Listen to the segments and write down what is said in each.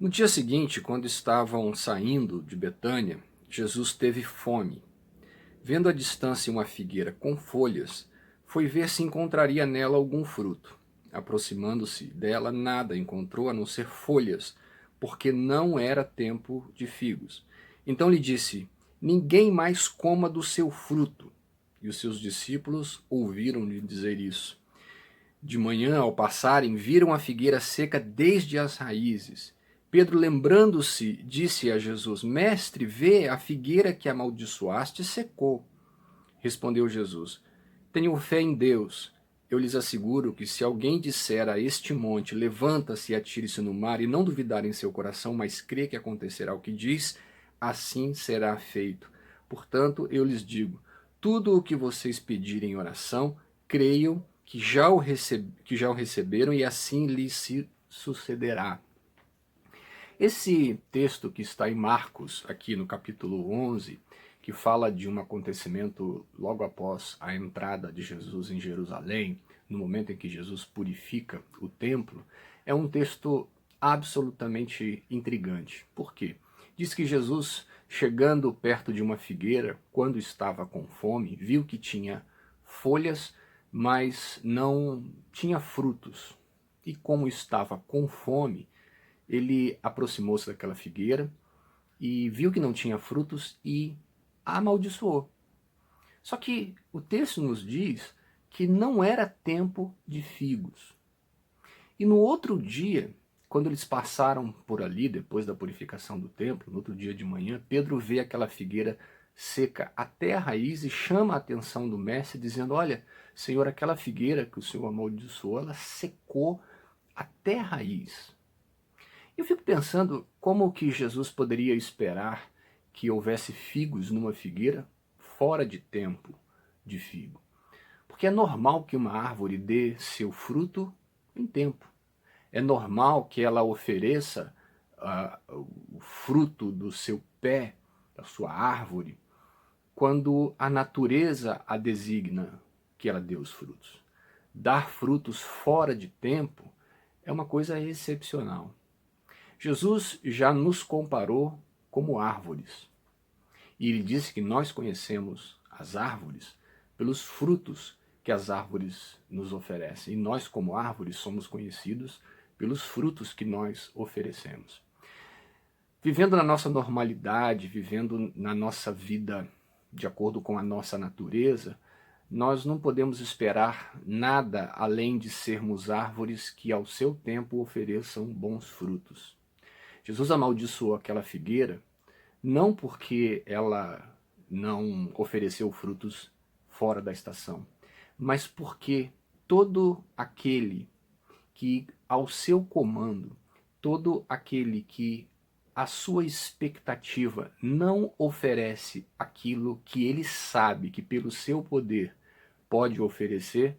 No dia seguinte, quando estavam saindo de Betânia, Jesus teve fome. Vendo à distância uma figueira com folhas, foi ver se encontraria nela algum fruto. Aproximando-se dela, nada encontrou a não ser folhas, porque não era tempo de figos. Então lhe disse: Ninguém mais coma do seu fruto. E os seus discípulos ouviram-lhe dizer isso. De manhã, ao passarem, viram a figueira seca desde as raízes. Pedro, lembrando-se, disse a Jesus: Mestre, vê, a figueira que amaldiçoaste secou. Respondeu Jesus: Tenho fé em Deus. Eu lhes asseguro que se alguém disser a este monte, levanta-se e atire-se no mar, e não duvidar em seu coração, mas crê que acontecerá o que diz, assim será feito. Portanto, eu lhes digo, tudo o que vocês pedirem em oração, creiam que já o receberam, e assim lhes se sucederá. Esse texto que está em Marcos, aqui no capítulo 11, que fala de um acontecimento logo após a entrada de Jesus em Jerusalém, no momento em que Jesus purifica o templo, é um texto absolutamente intrigante. Por quê? Diz que Jesus, chegando perto de uma figueira, quando estava com fome, viu que tinha folhas, mas não tinha frutos. E como estava com fome, ele aproximou-se daquela figueira e viu que não tinha frutos e a amaldiçoou. Só que o texto nos diz que não era tempo de figos. E no outro dia, quando eles passaram por ali, depois da purificação do templo, no outro dia de manhã, Pedro vê aquela figueira seca até a raiz e chama a atenção do mestre, dizendo: Olha, Senhor, aquela figueira que o Senhor amaldiçoou, ela secou até a raiz. Eu fico pensando como que Jesus poderia esperar que houvesse figos numa figueira fora de tempo de figo. Porque é normal que uma árvore dê seu fruto em tempo. É normal que ela ofereça o fruto do seu pé, da sua árvore, quando a natureza a designa que ela dê os frutos. Dar frutos fora de tempo é uma coisa excepcional. Jesus já nos comparou como árvores. E ele disse que nós conhecemos as árvores pelos frutos que as árvores nos oferecem. E nós, como árvores, somos conhecidos pelos frutos que nós oferecemos. Vivendo na nossa normalidade, vivendo na nossa vida de acordo com a nossa natureza, nós não podemos esperar nada além de sermos árvores que ao seu tempo ofereçam bons frutos. Jesus amaldiçoou aquela figueira não porque ela não ofereceu frutos fora da estação, mas porque todo aquele que ao seu comando, todo aquele que a sua expectativa não oferece aquilo que ele sabe que pelo seu poder pode oferecer,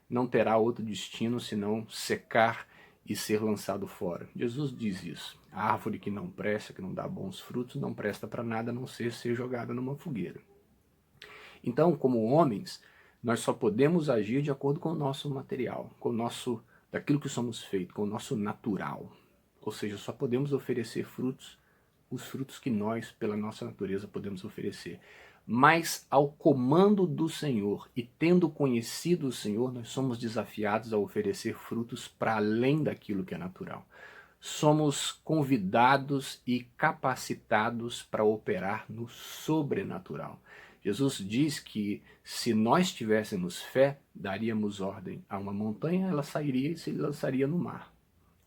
não terá outro destino senão secar e ser lançado fora. Jesus diz isso. A árvore que não presta, que não dá bons frutos, não presta para nada a não ser jogada numa fogueira. Então, como homens, nós só podemos agir de acordo com o nosso material, com o nosso, daquilo que somos feitos, com o nosso natural. Ou seja, só podemos oferecer frutos, os frutos que nós, pela nossa natureza, podemos oferecer. Mas ao comando do Senhor e tendo conhecido o Senhor, nós somos desafiados a oferecer frutos para além daquilo que é natural. Somos convidados e capacitados para operar no sobrenatural. Jesus diz que se nós tivéssemos fé, daríamos ordem a uma montanha, ela sairia e se lançaria no mar.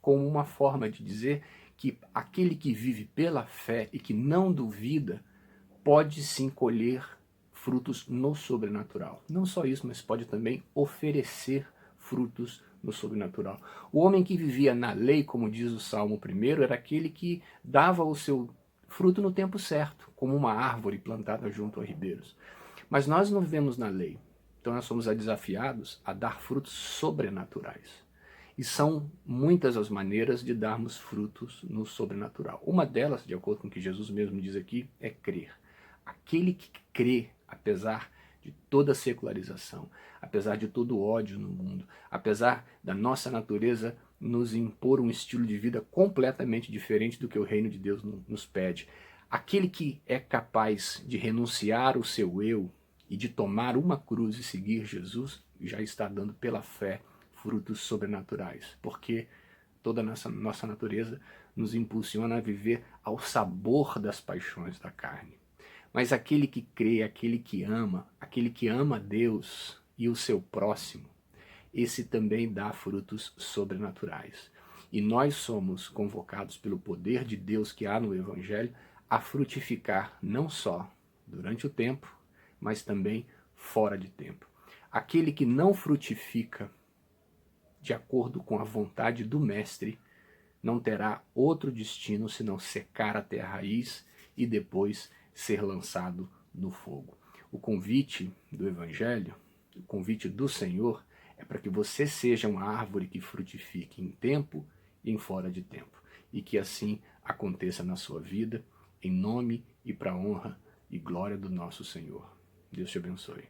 Como uma forma de dizer que aquele que vive pela fé e que não duvida, pode sim colher frutos no sobrenatural. Não só isso, mas pode também oferecer frutos no sobrenatural. O homem que vivia na lei, como diz o Salmo 1, era aquele que dava o seu fruto no tempo certo, como uma árvore plantada junto a ribeiros. Mas nós não vivemos na lei, então nós somos desafiados a dar frutos sobrenaturais. E são muitas as maneiras de darmos frutos no sobrenatural. Uma delas, de acordo com o que Jesus mesmo diz aqui, é crer. Aquele que crê, apesar de toda a secularização, apesar de todo o ódio no mundo, apesar da nossa natureza nos impor um estilo de vida completamente diferente do que o reino de Deus nos pede. Aquele que é capaz de renunciar o seu eu e de tomar uma cruz e seguir Jesus, já está dando pela fé frutos sobrenaturais, porque toda a nossa natureza nos impulsiona a viver ao sabor das paixões da carne. Mas aquele que crê, aquele que ama Deus e o seu próximo, esse também dá frutos sobrenaturais. E nós somos convocados pelo poder de Deus que há no Evangelho a frutificar não só durante o tempo, mas também fora de tempo. Aquele que não frutifica de acordo com a vontade do Mestre não terá outro destino senão secar até a raiz e depois ser lançado no fogo. O convite do Evangelho, o convite do Senhor, é para que você seja uma árvore que frutifique em tempo e em fora de tempo. E que assim aconteça na sua vida, em nome e para a honra e glória do nosso Senhor. Deus te abençoe.